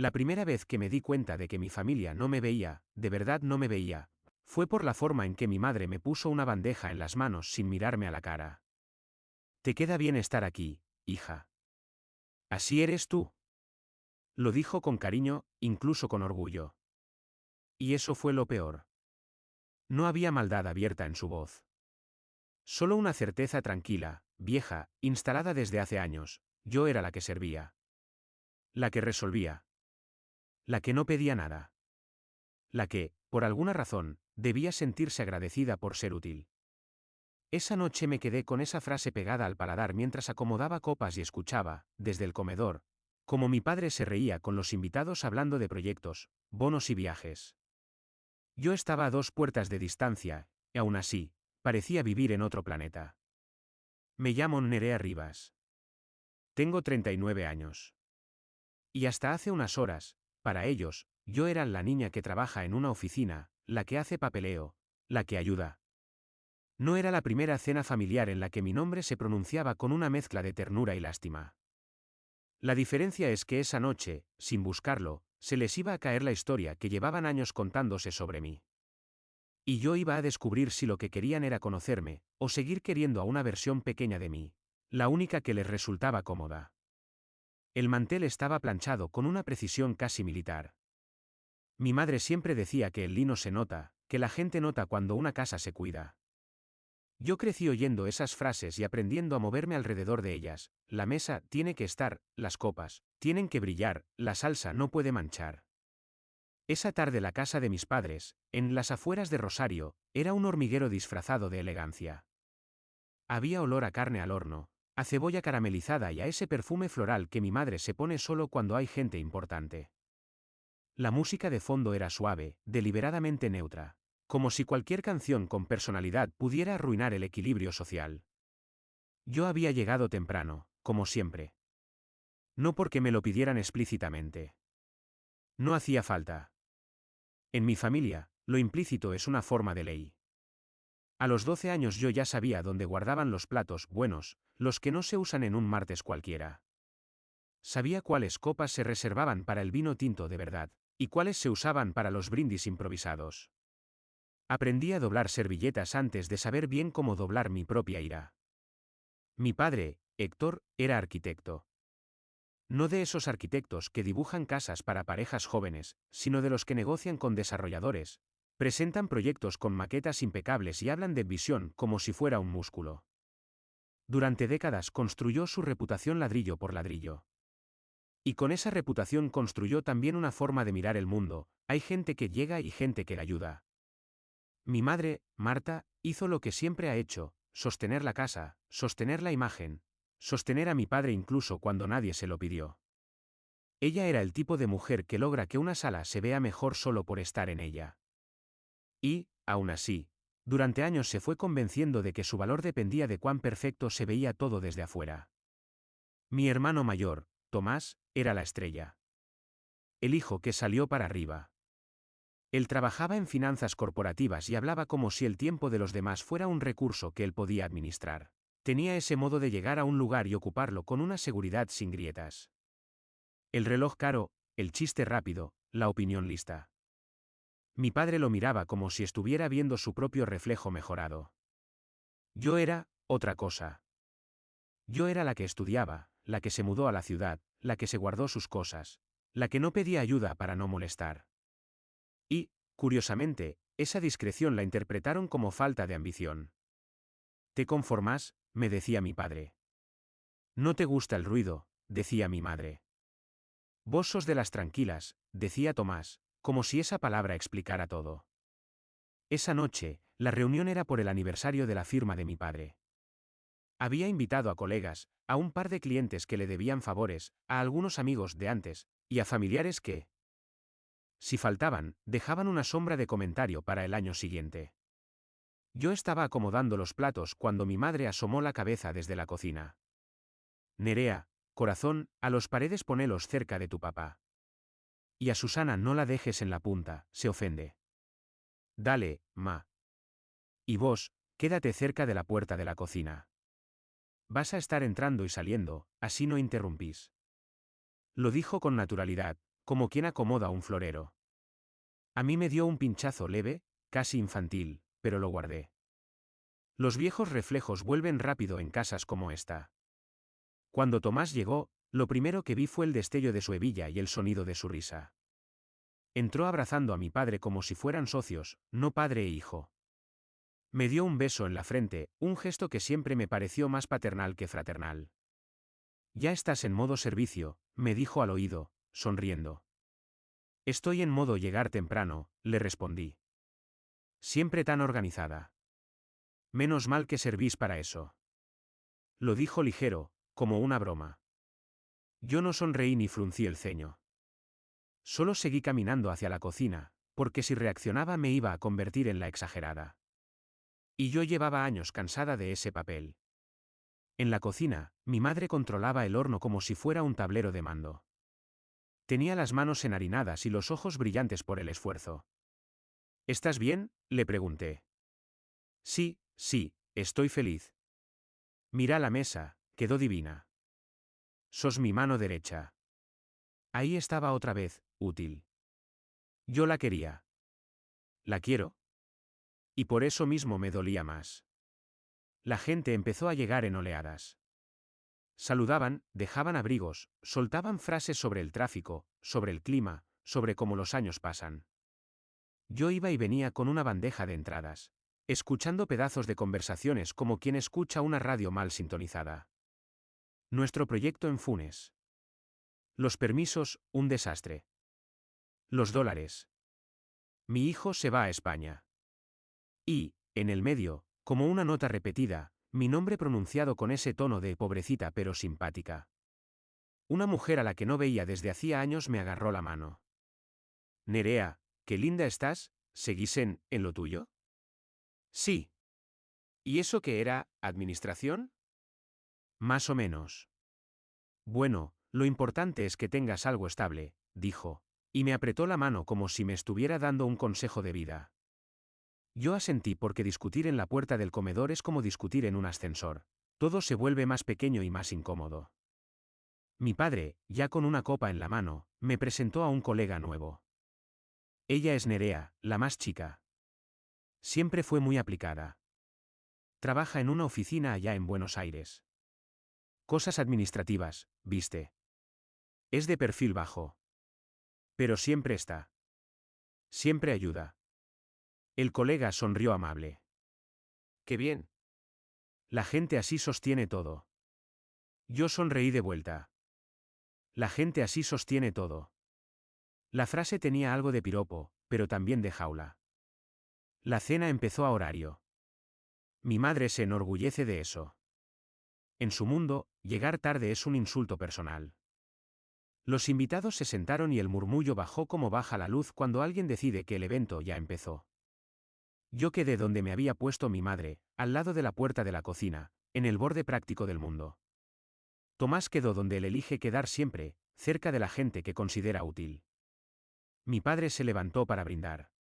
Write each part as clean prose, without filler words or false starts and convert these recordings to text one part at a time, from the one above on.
La primera vez que me di cuenta de que mi familia no me veía, de verdad no me veía, fue por la forma en que mi madre me puso una bandeja en las manos sin mirarme a la cara. Te queda bien estar aquí, hija. Así eres tú. Lo dijo con cariño, incluso con orgullo. Y eso fue lo peor. No había maldad abierta en su voz. Solo una certeza tranquila, vieja, instalada desde hace años. Yo era la que servía. La que resolvía. La que no pedía nada. La que, por alguna razón, debía sentirse agradecida por ser útil. Esa noche me quedé con esa frase pegada al paladar mientras acomodaba copas y escuchaba, desde el comedor, cómo mi padre se reía con los invitados hablando de proyectos, bonos y viajes. Yo estaba a 2 puertas de distancia, y aún así, parecía vivir en otro planeta. Me llamo Nerea Rivas. Tengo 39 años. Y hasta hace unas horas, para ellos, yo era la niña que trabaja en una oficina, la que hace papeleo, la que ayuda. No era la primera cena familiar en la que mi nombre se pronunciaba con una mezcla de ternura y lástima. La diferencia es que esa noche, sin buscarlo, se les iba a caer la historia que llevaban años contándose sobre mí. Y yo iba a descubrir si lo que querían era conocerme, o seguir queriendo a una versión pequeña de mí, la única que les resultaba cómoda. El mantel estaba planchado con una precisión casi militar. Mi madre siempre decía que el lino se nota, que la gente nota cuando una casa se cuida. Yo crecí oyendo esas frases y aprendiendo a moverme alrededor de ellas. La mesa tiene que estar, las copas tienen que brillar, la salsa no puede manchar. Esa tarde la casa de mis padres, en las afueras de Rosario, era un hormiguero disfrazado de elegancia. Había olor a carne al horno, a cebolla caramelizada y a ese perfume floral que mi madre se pone solo cuando hay gente importante. La música de fondo era suave, deliberadamente neutra, como si cualquier canción con personalidad pudiera arruinar el equilibrio social. Yo había llegado temprano, como siempre. No porque me lo pidieran explícitamente. No hacía falta. En mi familia, lo implícito es una forma de ley. A los 12 años yo ya sabía dónde guardaban los platos buenos, los que no se usan en un martes cualquiera. Sabía cuáles copas se reservaban para el vino tinto de verdad, y cuáles se usaban para los brindis improvisados. Aprendí a doblar servilletas antes de saber bien cómo doblar mi propia ira. Mi padre, Héctor, era arquitecto. No de esos arquitectos que dibujan casas para parejas jóvenes, sino de los que negocian con desarrolladores, presentan proyectos con maquetas impecables y hablan de visión como si fuera un músculo. Durante décadas construyó su reputación ladrillo por ladrillo. Y con esa reputación construyó también una forma de mirar el mundo. Hay gente que llega y gente que le ayuda. Mi madre, Marta, hizo lo que siempre ha hecho: sostener la casa, sostener la imagen, sostener a mi padre incluso cuando nadie se lo pidió. Ella era el tipo de mujer que logra que una sala se vea mejor solo por estar en ella. Y, aún así, durante años se fue convenciendo de que su valor dependía de cuán perfecto se veía todo desde afuera. Mi hermano mayor, Tomás, era la estrella. El hijo que salió para arriba. Él trabajaba en finanzas corporativas y hablaba como si el tiempo de los demás fuera un recurso que él podía administrar. Tenía ese modo de llegar a un lugar y ocuparlo con una seguridad sin grietas. El reloj caro, el chiste rápido, la opinión lista. Mi padre lo miraba como si estuviera viendo su propio reflejo mejorado. Yo era, otra cosa. Yo era la que estudiaba, la que se mudó a la ciudad, la que se guardó sus cosas, la que no pedía ayuda para no molestar. Y, curiosamente, esa discreción la interpretaron como falta de ambición. ¿Te conformas?, me decía mi padre. No te gusta el ruido, decía mi madre. Vos sos de las tranquilas, decía Tomás, como si esa palabra explicara todo. Esa noche, la reunión era por el aniversario de la firma de mi padre. Había invitado a colegas, a un par de clientes que le debían favores, a algunos amigos de antes, y a familiares que, si faltaban, dejaban una sombra de comentario para el año siguiente. Yo estaba acomodando los platos cuando mi madre asomó la cabeza desde la cocina. Nerea, corazón, a los paredes ponelos cerca de tu papá. Y a Susana no la dejes en la punta, se ofende. Dale, ma. Y vos, quédate cerca de la puerta de la cocina. Vas a estar entrando y saliendo, así no interrumpís. Lo dijo con naturalidad, como quien acomoda un florero. A mí me dio un pinchazo leve, casi infantil, pero lo guardé. Los viejos reflejos vuelven rápido en casas como esta. Cuando Tomás llegó, lo primero que vi fue el destello de su hebilla y el sonido de su risa. Entró abrazando a mi padre como si fueran socios, no padre e hijo. Me dio un beso en la frente, un gesto que siempre me pareció más paternal que fraternal. Ya estás en modo servicio, me dijo al oído, sonriendo. Estoy en modo llegar temprano, le respondí. Siempre tan organizada. Menos mal que servís para eso. Lo dijo ligero, como una broma. Yo no sonreí ni fruncí el ceño. Solo seguí caminando hacia la cocina, porque si reaccionaba me iba a convertir en la exagerada. Y yo llevaba años cansada de ese papel. En la cocina, mi madre controlaba el horno como si fuera un tablero de mando. Tenía las manos enharinadas y los ojos brillantes por el esfuerzo. ¿Estás bien?, le pregunté. Sí, sí, estoy feliz. Mira la mesa, quedó divina. Sos mi mano derecha. Ahí estaba otra vez, útil. Yo la quería. La quiero. Y por eso mismo me dolía más. La gente empezó a llegar en oleadas. Saludaban, dejaban abrigos, soltaban frases sobre el tráfico, sobre el clima, sobre cómo los años pasan. Yo iba y venía con una bandeja de entradas, escuchando pedazos de conversaciones como quien escucha una radio mal sintonizada. Nuestro proyecto en Funes. Los permisos, un desastre. Los dólares. Mi hijo se va a España. Y, en el medio, como una nota repetida, mi nombre pronunciado con ese tono de pobrecita pero simpática. Una mujer a la que no veía desde hacía años me agarró la mano. Nerea, qué linda estás, ¿seguís en lo tuyo? Sí. ¿Y eso qué era, administración? Más o menos. Bueno, lo importante es que tengas algo estable, dijo, y me apretó la mano como si me estuviera dando un consejo de vida. Yo asentí porque discutir en la puerta del comedor es como discutir en un ascensor. Todo se vuelve más pequeño y más incómodo. Mi padre, ya con una copa en la mano, me presentó a un colega nuevo. Ella es Nerea, la más chica. Siempre fue muy aplicada. Trabaja en una oficina allá en Buenos Aires. Cosas administrativas, viste. Es de perfil bajo. Pero siempre está. Siempre ayuda. El colega sonrió amable. ¡Qué bien! La gente así sostiene todo. Yo sonreí de vuelta. La gente así sostiene todo. La frase tenía algo de piropo, pero también de jaula. La cena empezó a horario. Mi madre se enorgullece de eso. En su mundo, llegar tarde es un insulto personal. Los invitados se sentaron y el murmullo bajó como baja la luz cuando alguien decide que el evento ya empezó. Yo quedé donde me había puesto mi madre, al lado de la puerta de la cocina, en el borde práctico del mundo. Tomás quedó donde él elige quedar siempre, cerca de la gente que considera útil. Mi padre se levantó para brindar.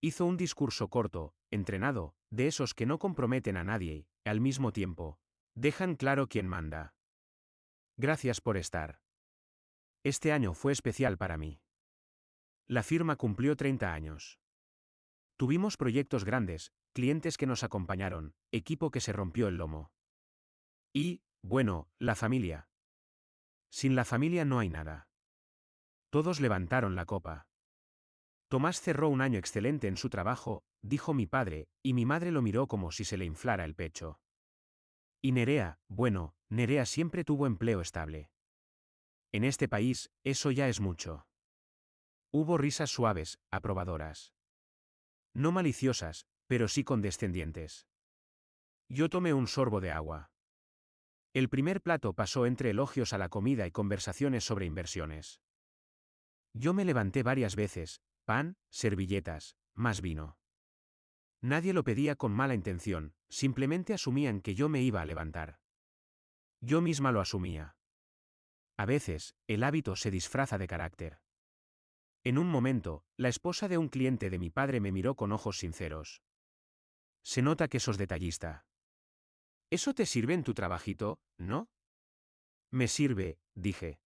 Hizo un discurso corto, entrenado, de esos que no comprometen a nadie y, al mismo tiempo, dejan claro quién manda. Gracias por estar. Este año fue especial para mí. La firma cumplió 30 años. Tuvimos proyectos grandes, clientes que nos acompañaron, equipo que se rompió el lomo. Y, bueno, la familia. Sin la familia no hay nada. Todos levantaron la copa. Tomás cerró un año excelente en su trabajo, dijo mi padre, y mi madre lo miró como si se le inflara el pecho. Y Nerea, bueno, Nerea siempre tuvo empleo estable. En este país, eso ya es mucho. Hubo risas suaves, aprobadoras. No maliciosas, pero sí condescendientes. Yo tomé un sorbo de agua. El primer plato pasó entre elogios a la comida y conversaciones sobre inversiones. Yo me levanté varias veces, pan, servilletas, más vino. Nadie lo pedía con mala intención, simplemente asumían que yo me iba a levantar. Yo misma lo asumía. A veces, el hábito se disfraza de carácter. En un momento, la esposa de un cliente de mi padre me miró con ojos sinceros. Se nota que sos detallista. Eso te sirve en tu trabajito, ¿no? Me sirve, dije.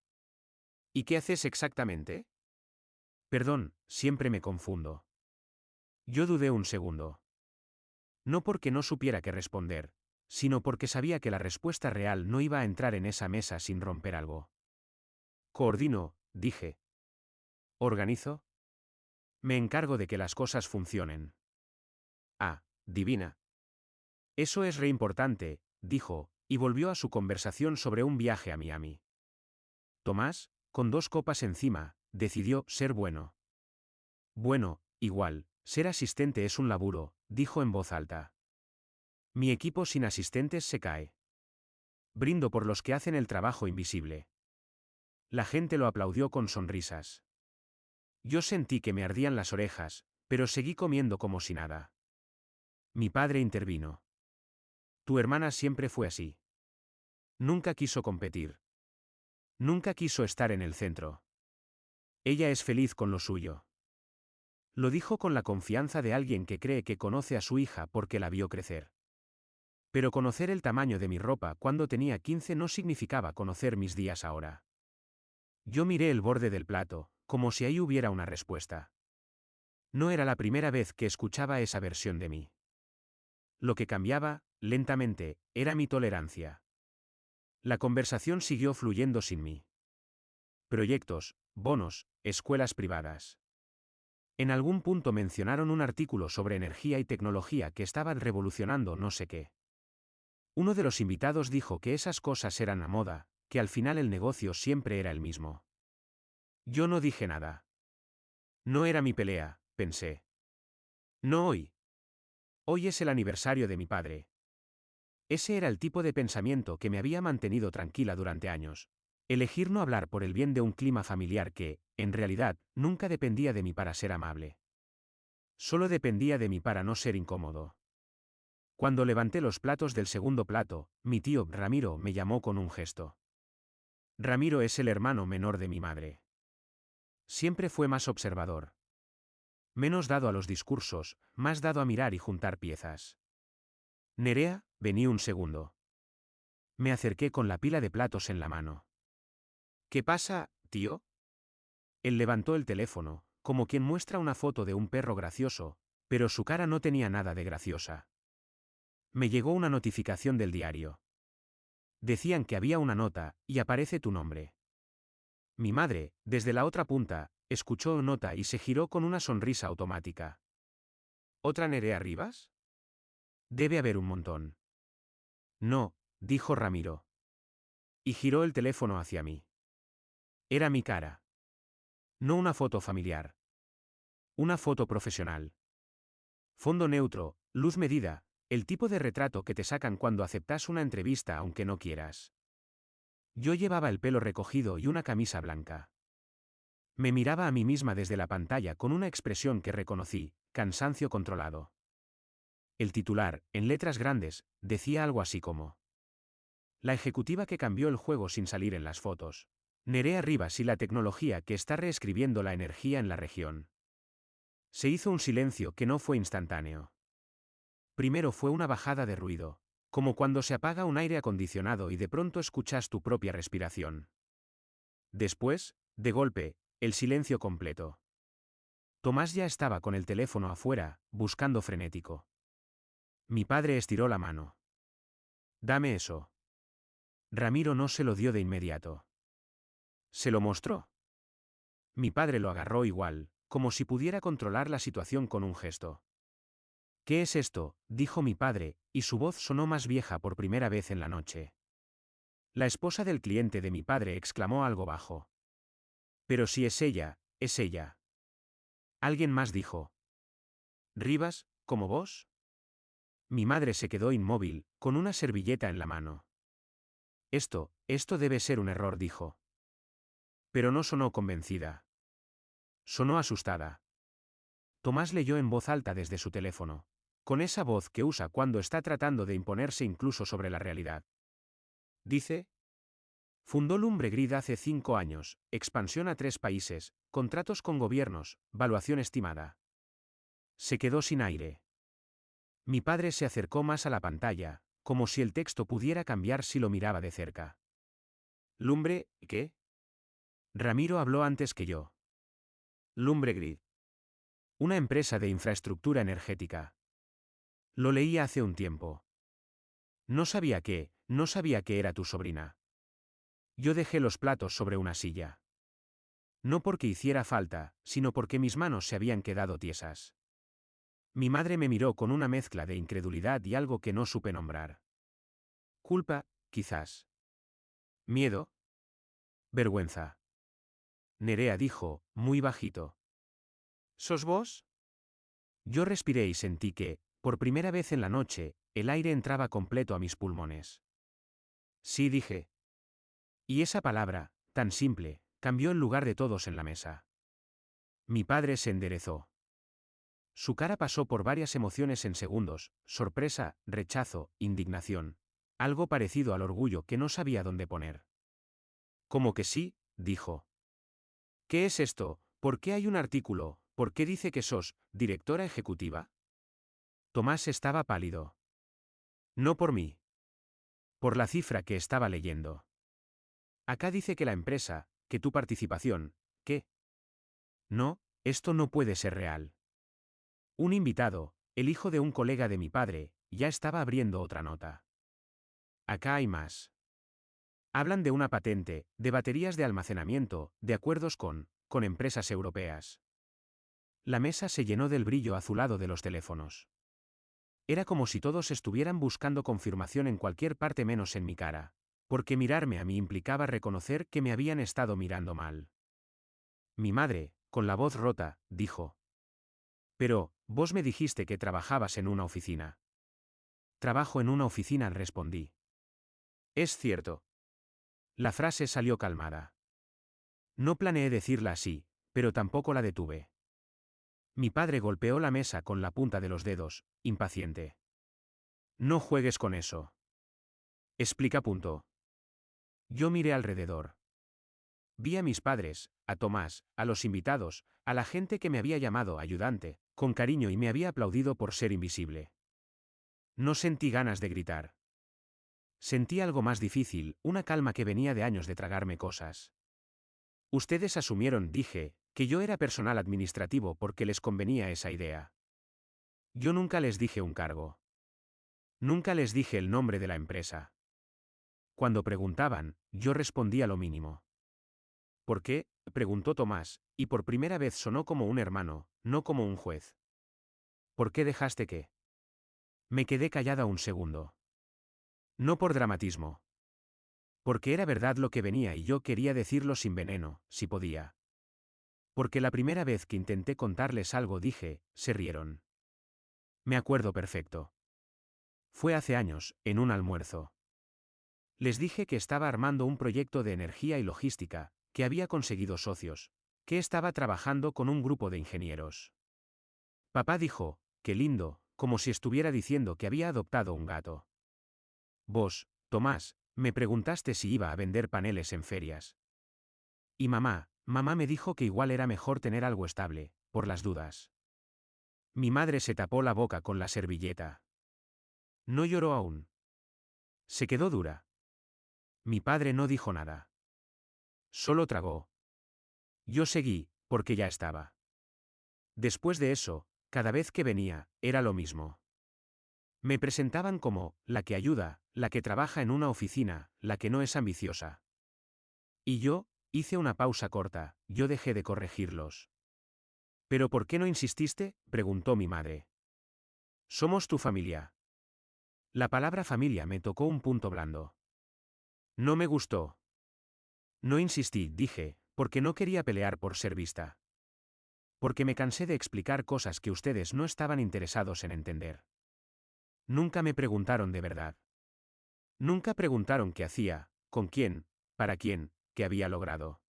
¿Y qué haces exactamente? Perdón, siempre me confundo. Yo dudé un segundo. No porque no supiera qué responder, sino porque sabía que la respuesta real no iba a entrar en esa mesa sin romper algo. Coordino, dije. Organizo. Me encargo de que las cosas funcionen. Ah, divina. Eso es re importante, dijo, y volvió a su conversación sobre un viaje a Miami. Tomás, con 2 copas encima, decidió ser bueno. Bueno, igual, ser asistente es un laburo, dijo en voz alta. Mi equipo sin asistentes se cae. Brindo por los que hacen el trabajo invisible. La gente lo aplaudió con sonrisas. Yo sentí que me ardían las orejas, pero seguí comiendo como si nada. Mi padre intervino. Tu hermana siempre fue así. Nunca quiso competir. Nunca quiso estar en el centro. Ella es feliz con lo suyo. Lo dijo con la confianza de alguien que cree que conoce a su hija porque la vio crecer. Pero conocer el tamaño de mi ropa cuando tenía 15 no significaba conocer mis días ahora. Yo miré el borde del plato, como si ahí hubiera una respuesta. No era la primera vez que escuchaba esa versión de mí. Lo que cambiaba, lentamente, era mi tolerancia. La conversación siguió fluyendo sin mí. Proyectos, bonos, escuelas privadas. En algún punto mencionaron un artículo sobre energía y tecnología que estaban revolucionando no sé qué. Uno de los invitados dijo que esas cosas eran a moda, que al final el negocio siempre era el mismo. Yo no dije nada. No era mi pelea, pensé. No hoy. Hoy es el aniversario de mi padre. Ese era el tipo de pensamiento que me había mantenido tranquila durante años. Elegir no hablar por el bien de un clima familiar que, en realidad, nunca dependía de mí para ser amable. Solo dependía de mí para no ser incómodo. Cuando levanté los platos del segundo plato, mi tío Ramiro me llamó con un gesto. Ramiro es el hermano menor de mi madre. Siempre fue más observador. Menos dado a los discursos, más dado a mirar y juntar piezas. Nerea, vení un segundo. Me acerqué con la pila de platos en la mano. ¿Qué pasa, tío? Él levantó el teléfono, como quien muestra una foto de un perro gracioso, pero su cara no tenía nada de graciosa. Me llegó una notificación del diario. Decían que había una nota, y aparece tu nombre. Mi madre, desde la otra punta, escuchó nota y se giró con una sonrisa automática. ¿Otra Nerea Rivas? Debe haber un montón. No, dijo Ramiro. Y giró el teléfono hacia mí. Era mi cara. No una foto familiar. Una foto profesional. Fondo neutro, luz medida, el tipo de retrato que te sacan cuando aceptas una entrevista aunque no quieras. Yo llevaba el pelo recogido y una camisa blanca. Me miraba a mí misma desde la pantalla con una expresión que reconocí, cansancio controlado. El titular, en letras grandes, decía algo así como: la ejecutiva que cambió el juego sin salir en las fotos. Nerea Rivas y la tecnología que está reescribiendo la energía en la región. Se hizo un silencio que no fue instantáneo. Primero fue una bajada de ruido, como cuando se apaga un aire acondicionado y de pronto escuchas tu propia respiración. Después, de golpe, el silencio completo. Tomás ya estaba con el teléfono afuera, buscando frenético. Mi padre estiró la mano. Dame eso. Ramiro no se lo dio de inmediato. ¿Se lo mostró? Mi padre lo agarró igual, como si pudiera controlar la situación con un gesto. ¿Qué es esto?, dijo mi padre, y su voz sonó más vieja por primera vez en la noche. La esposa del cliente de mi padre exclamó algo bajo. Pero si es ella, es ella. Alguien más dijo. ¿Rivas, como vos? Mi madre se quedó inmóvil, con una servilleta en la mano. Esto debe ser un error, dijo. Pero no sonó convencida. Sonó asustada. Tomás leyó en voz alta desde su teléfono, con esa voz que usa cuando está tratando de imponerse incluso sobre la realidad. Dice: fundó Lumbre Grid hace 5 años, expansión a 3 países, contratos con gobiernos, valuación estimada. Se quedó sin aire. Mi padre se acercó más a la pantalla, como si el texto pudiera cambiar si lo miraba de cerca. ¿Lumbre, qué? Ramiro habló antes que yo. Lumbregrid. Una empresa de infraestructura energética. Lo leí hace un tiempo. No sabía que era tu sobrina. Yo dejé los platos sobre una silla. No porque hiciera falta, sino porque mis manos se habían quedado tiesas. Mi madre me miró con una mezcla de incredulidad y algo que no supe nombrar. Culpa, quizás. Miedo. Vergüenza. Nerea dijo, muy bajito. ¿Sos vos? Yo respiré y sentí que, por primera vez en la noche, el aire entraba completo a mis pulmones. Sí, dije. Y esa palabra, tan simple, cambió el lugar de todos en la mesa. Mi padre se enderezó. Su cara pasó por varias emociones en segundos: sorpresa, rechazo, indignación. Algo parecido al orgullo que no sabía dónde poner. ¿Cómo que sí? Dijo. ¿Qué es esto? ¿Por qué hay un artículo? ¿Por qué dice que sos directora ejecutiva? Tomás estaba pálido. No por mí. Por la cifra que estaba leyendo. Acá dice que la empresa, que tu participación, ¿qué? No, esto no puede ser real. Un invitado, el hijo de un colega de mi padre, ya estaba abriendo otra nota. Acá hay más. Hablan de una patente, de baterías de almacenamiento, de acuerdos con empresas europeas. La mesa se llenó del brillo azulado de los teléfonos. Era como si todos estuvieran buscando confirmación en cualquier parte menos en mi cara, porque mirarme a mí implicaba reconocer que me habían estado mirando mal. Mi madre, con la voz rota, dijo. Pero, vos me dijiste que trabajabas en una oficina. Trabajo en una oficina, respondí. Es cierto. La frase salió calmada. No planeé decirla así, pero tampoco la detuve. Mi padre golpeó la mesa con la punta de los dedos, impaciente. No juegues con eso. Explica punto. Yo miré alrededor. Vi a mis padres, a Tomás, a los invitados, a la gente que me había llamado ayudante, con cariño y me había aplaudido por ser invisible. No sentí ganas de gritar. Sentí algo más difícil, una calma que venía de años de tragarme cosas. Ustedes asumieron, dije, que yo era personal administrativo porque les convenía esa idea. Yo nunca les dije un cargo. Nunca les dije el nombre de la empresa. Cuando preguntaban, yo respondía lo mínimo. ¿Por qué?, preguntó Tomás, y por primera vez sonó como un hermano, no como un juez. ¿Por qué dejaste que? Me quedé callada un segundo. No por dramatismo. Porque era verdad lo que venía y yo quería decirlo sin veneno, si podía. Porque la primera vez que intenté contarles algo dije, se rieron. Me acuerdo perfecto. Fue hace años, en un almuerzo. Les dije que estaba armando un proyecto de energía y logística, que había conseguido socios, que estaba trabajando con un grupo de ingenieros. Papá dijo, qué lindo, como si estuviera diciendo que había adoptado un gato. Vos, Tomás, me preguntaste si iba a vender paneles en ferias. Y mamá me dijo que igual era mejor tener algo estable, por las dudas. Mi madre se tapó la boca con la servilleta. No lloró aún. Se quedó dura. Mi padre no dijo nada. Solo tragó. Yo seguí, porque ya estaba. Después de eso, cada vez que venía, era lo mismo. Me presentaban como, la que ayuda, la que trabaja en una oficina, la que no es ambiciosa. Y yo, hice una pausa corta, yo dejé de corregirlos. ¿Pero por qué no insististe?, preguntó mi madre. Somos tu familia. La palabra familia me tocó un punto blando. No me gustó. No insistí, dije, porque no quería pelear por ser vista. Porque me cansé de explicar cosas que ustedes no estaban interesados en entender. Nunca me preguntaron de verdad. Nunca preguntaron qué hacía, con quién, para quién, qué había logrado.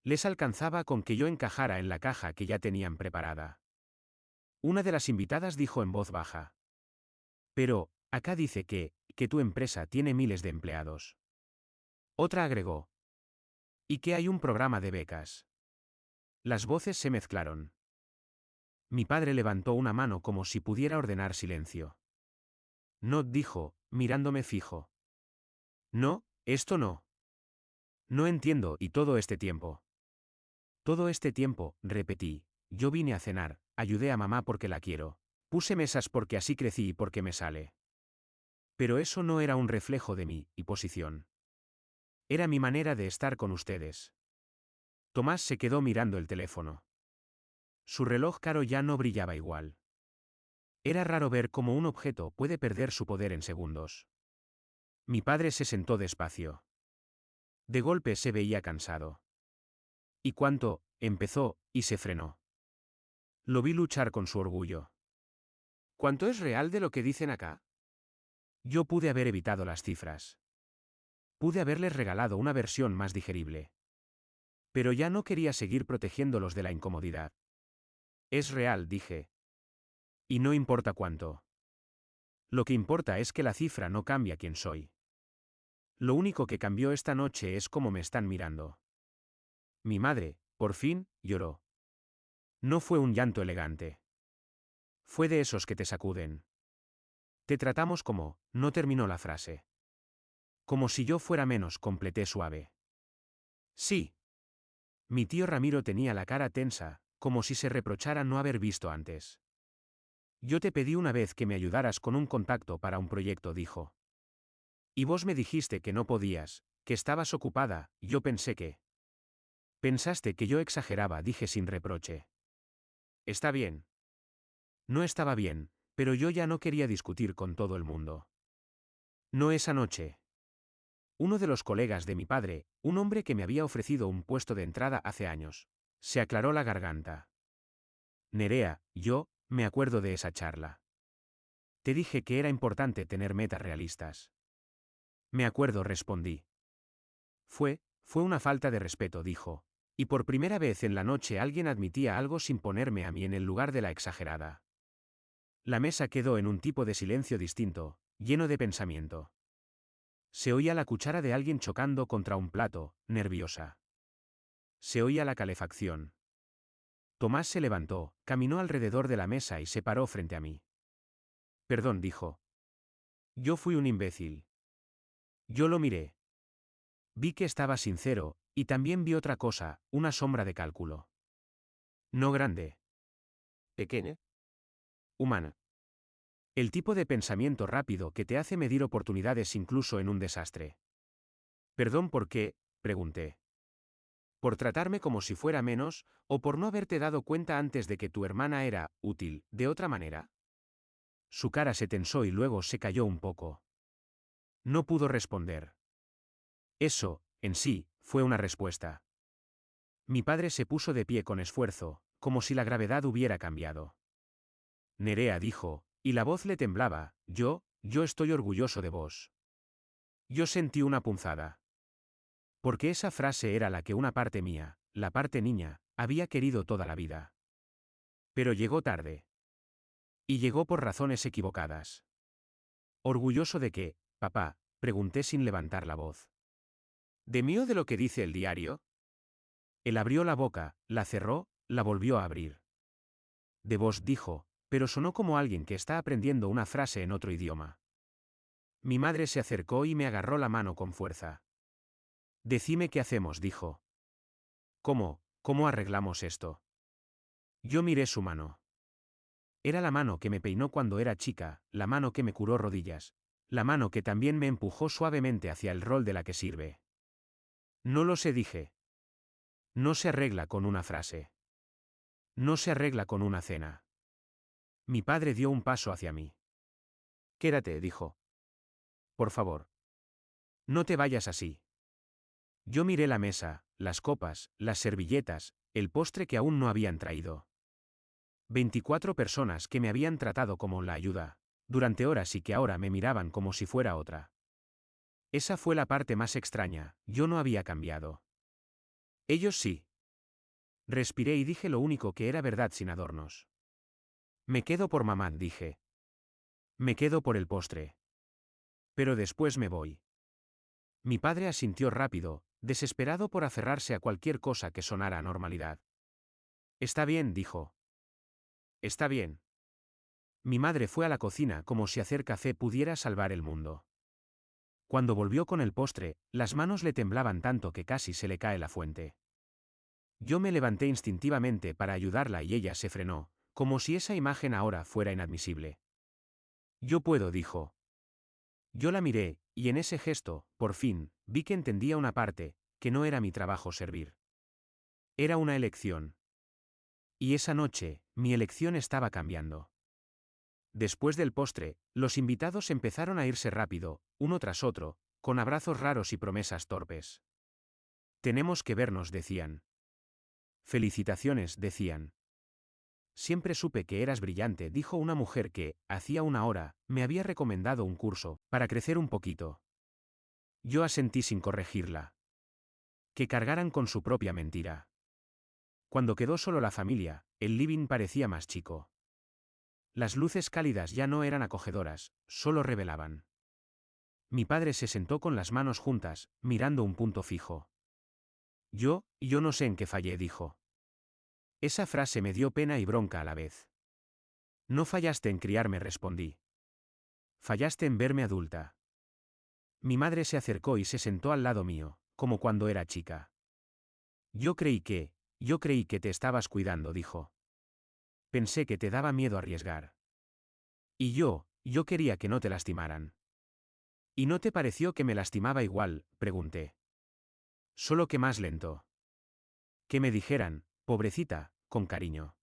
Les alcanzaba con que yo encajara en la caja que ya tenían preparada. Una de las invitadas dijo en voz baja. Pero, acá dice que tu empresa tiene miles de empleados. Otra agregó. Y que hay un programa de becas. Las voces se mezclaron. Mi padre levantó una mano como si pudiera ordenar silencio. No, dijo, mirándome fijo. No, esto no. No entiendo, y todo este tiempo. Todo este tiempo, repetí, yo vine a cenar, ayudé a mamá porque la quiero. Puse mesas porque así crecí y porque me sale. Pero eso no era un reflejo de mi posición. Era mi manera de estar con ustedes. Tomás se quedó mirando el teléfono. Su reloj caro ya no brillaba igual. Era raro ver cómo un objeto puede perder su poder en segundos. Mi padre se sentó despacio. De golpe se veía cansado. ¿Y cuánto? Empezó, y se frenó. Lo vi luchar con su orgullo. ¿Cuánto es real de lo que dicen acá? Yo pude haber evitado las cifras. Pude haberles regalado una versión más digerible. Pero ya no quería seguir protegiéndolos de la incomodidad. Es real, dije. Y no importa cuánto. Lo que importa es que la cifra no cambia quién soy. Lo único que cambió esta noche es cómo me están mirando. Mi madre, por fin, lloró. No fue un llanto elegante. Fue de esos que te sacuden. Te tratamos como, no terminó la frase. Como si yo fuera menos, completé suave. Sí. Mi tío Ramiro tenía la cara tensa, como si se reprochara no haber visto antes. Yo te pedí una vez que me ayudaras con un contacto para un proyecto, dijo. Y vos me dijiste que no podías, que estabas ocupada, yo pensé que... Pensaste que yo exageraba, dije sin reproche. Está bien. No estaba bien, pero yo ya no quería discutir con todo el mundo. No esa noche. Uno de los colegas de mi padre, un hombre que me había ofrecido un puesto de entrada hace años, se aclaró la garganta. Nerea, yo, me acuerdo de esa charla. Te dije que era importante tener metas realistas. Me acuerdo, respondí. Fue una falta de respeto, dijo. Y por primera vez en la noche alguien admitía algo sin ponerme a mí en el lugar de la exagerada. La mesa quedó en un tipo de silencio distinto, lleno de pensamiento. Se oía la cuchara de alguien chocando contra un plato, nerviosa. Se oía la calefacción. Tomás se levantó, caminó alrededor de la mesa y se paró frente a mí. Perdón, dijo. Yo fui un imbécil. Yo lo miré. Vi que estaba sincero, y también vi otra cosa, una sombra de cálculo. No grande. Pequeña. Humana. El tipo de pensamiento rápido que te hace medir oportunidades incluso en un desastre. Perdón, ¿por qué? Pregunté. ¿Por tratarme como si fuera menos, o por no haberte dado cuenta antes de que tu hermana era útil, de otra manera? Su cara se tensó y luego se cayó un poco. No pudo responder. Eso, en sí, fue una respuesta. Mi padre se puso de pie con esfuerzo, como si la gravedad hubiera cambiado. Nerea, dijo, y la voz le temblaba, yo estoy orgulloso de vos. Yo sentí una punzada. Porque esa frase era la que una parte mía, la parte niña, había querido toda la vida. Pero llegó tarde. Y llegó por razones equivocadas. ¿Orgulloso de qué, papá? Pregunté sin levantar la voz. ¿De mí o de lo que dice el diario? Él abrió la boca, la cerró, la volvió a abrir. De vos, dijo, pero sonó como alguien que está aprendiendo una frase en otro idioma. Mi madre se acercó y me agarró la mano con fuerza. Decime qué hacemos, dijo. ¿Cómo arreglamos esto? Yo miré su mano. Era la mano que me peinó cuando era chica, la mano que me curó rodillas, la mano que también me empujó suavemente hacia el rol de la que sirve. No lo sé, dije. No se arregla con una frase. No se arregla con una cena. Mi padre dio un paso hacia mí. Quédate, dijo. Por favor. No te vayas así. Yo miré la mesa, las copas, las servilletas, el postre que aún no habían traído. 24 personas que me habían tratado como la ayuda, durante horas y que ahora me miraban como si fuera otra. Esa fue la parte más extraña, yo no había cambiado. Ellos sí. Respiré y dije lo único que era verdad sin adornos. Me quedo por mamá, dije. Me quedo por el postre. Pero después me voy. Mi padre asintió rápido, desesperado por aferrarse a cualquier cosa que sonara a normalidad. Está bien, dijo. Está bien. Mi madre fue a la cocina como si hacer café pudiera salvar el mundo. Cuando volvió con el postre, las manos le temblaban tanto que casi se le cae la fuente. Yo me levanté instintivamente para ayudarla y ella se frenó, como si esa imagen ahora fuera inadmisible. Yo puedo, dijo. Yo la miré, y en ese gesto, por fin, vi que entendía una parte, que no era mi trabajo servir. Era una elección. Y esa noche, mi elección estaba cambiando. Después del postre, los invitados empezaron a irse rápido, uno tras otro, con abrazos raros y promesas torpes. Tenemos que vernos, decían. Felicitaciones, decían. Siempre supe que eras brillante, dijo una mujer que, hacía una hora, me había recomendado un curso, para crecer un poquito. Yo asentí sin corregirla. Que cargaran con su propia mentira. Cuando quedó solo la familia, el living parecía más chico. Las luces cálidas ya no eran acogedoras, solo revelaban. Mi padre se sentó con las manos juntas, mirando un punto fijo. Yo no sé en qué fallé, dijo. Esa frase me dio pena y bronca a la vez. No fallaste en criarme, respondí. Fallaste en verme adulta. Mi madre se acercó y se sentó al lado mío, como cuando era chica. Yo creí que te estabas cuidando, dijo. Pensé que te daba miedo arriesgar. Y yo quería que no te lastimaran. ¿Y no te pareció que me lastimaba igual?, pregunté. Solo que más lento. Que me dijeran, pobrecita, con cariño.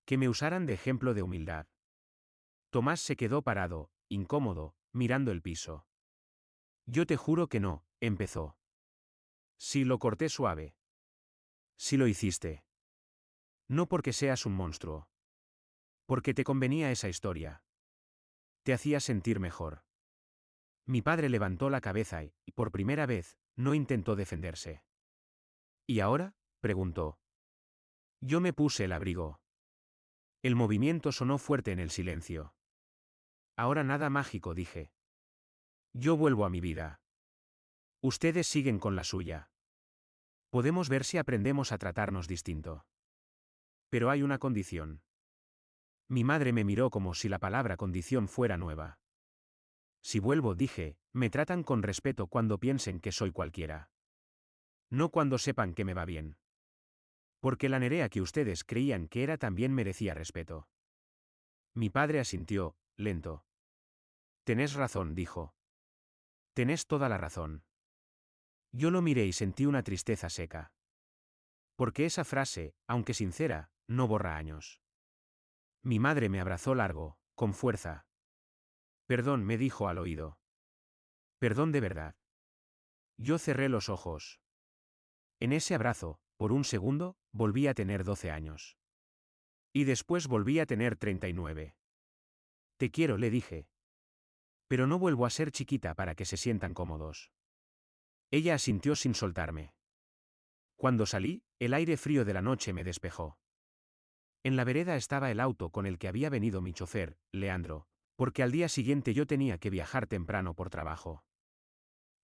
Que me usaran de ejemplo de humildad. Tomás se quedó parado, incómodo, mirando el piso. Yo te juro que no, empezó. Sí, lo corté suave. Sí lo hiciste. No porque seas un monstruo. Porque te convenía esa historia. Te hacía sentir mejor. Mi padre levantó la cabeza y, por primera vez, no intentó defenderse. ¿Y ahora?, preguntó. Yo me puse el abrigo. El movimiento sonó fuerte en el silencio. Ahora nada mágico, dije. Yo vuelvo a mi vida. Ustedes siguen con la suya. Podemos ver si aprendemos a tratarnos distinto. Pero hay una condición. Mi madre me miró como si la palabra condición fuera nueva. Si vuelvo, dije, me tratan con respeto cuando piensen que soy cualquiera. No cuando sepan que me va bien. Porque la Nerea que ustedes creían que era también merecía respeto. Mi padre asintió, lento. Tenés razón, dijo. Tenés toda la razón. Yo lo miré y sentí una tristeza seca. Porque esa frase, aunque sincera, no borra años. Mi madre me abrazó largo, con fuerza. Perdón, me dijo al oído. Perdón de verdad. Yo cerré los ojos. En ese abrazo, por un segundo, volví a tener 12 años. Y después volví a tener 39. Te quiero, le dije. Pero no vuelvo a ser chiquita para que se sientan cómodos. Ella asintió sin soltarme. Cuando salí, el aire frío de la noche me despejó. En la vereda estaba el auto con el que había venido mi chofer, Leandro, porque al día siguiente yo tenía que viajar temprano por trabajo.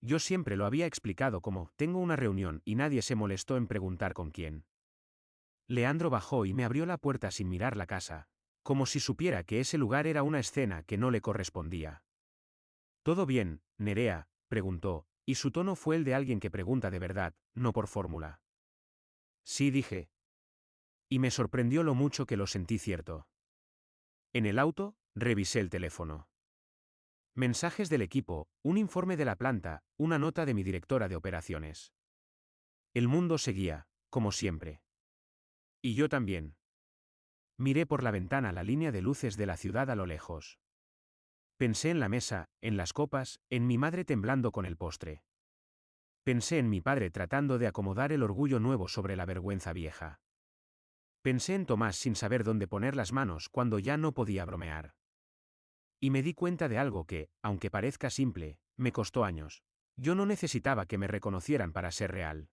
Yo siempre lo había explicado como, tengo una reunión, y nadie se molestó en preguntar con quién. Leandro bajó y me abrió la puerta sin mirar la casa, como si supiera que ese lugar era una escena que no le correspondía. ¿Todo bien, Nerea?, preguntó, y su tono fue el de alguien que pregunta de verdad, no por fórmula. Sí, dije. Y me sorprendió lo mucho que lo sentí cierto. En el auto, revisé el teléfono. Mensajes del equipo, un informe de la planta, una nota de mi directora de operaciones. El mundo seguía, como siempre. Y yo también. Miré por la ventana la línea de luces de la ciudad a lo lejos. Pensé en la mesa, en las copas, en mi madre temblando con el postre. Pensé en mi padre tratando de acomodar el orgullo nuevo sobre la vergüenza vieja. Pensé en Tomás sin saber dónde poner las manos cuando ya no podía bromear. Y me di cuenta de algo que, aunque parezca simple, me costó años. Yo no necesitaba que me reconocieran para ser real.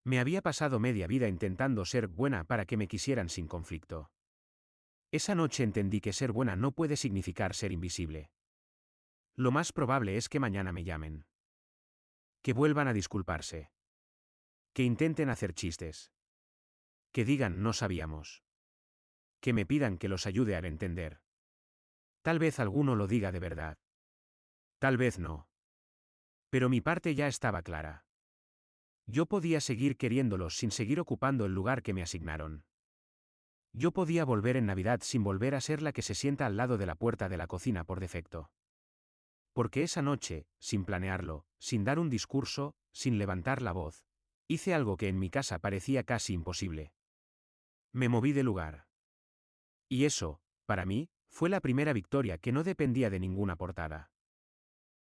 Me había pasado media vida intentando ser buena para que me quisieran sin conflicto. Esa noche entendí que ser buena no puede significar ser invisible. Lo más probable es que mañana me llamen. Que vuelvan a disculparse. Que intenten hacer chistes. Que digan no sabíamos. Que me pidan que los ayude a entender. Tal vez alguno lo diga de verdad. Tal vez no. Pero mi parte ya estaba clara. Yo podía seguir queriéndolos sin seguir ocupando el lugar que me asignaron. Yo podía volver en Navidad sin volver a ser la que se sienta al lado de la puerta de la cocina por defecto. Porque esa noche, sin planearlo, sin dar un discurso, sin levantar la voz, hice algo que en mi casa parecía casi imposible. Me moví de lugar. Y eso, para mí, fue la primera victoria que no dependía de ninguna portada.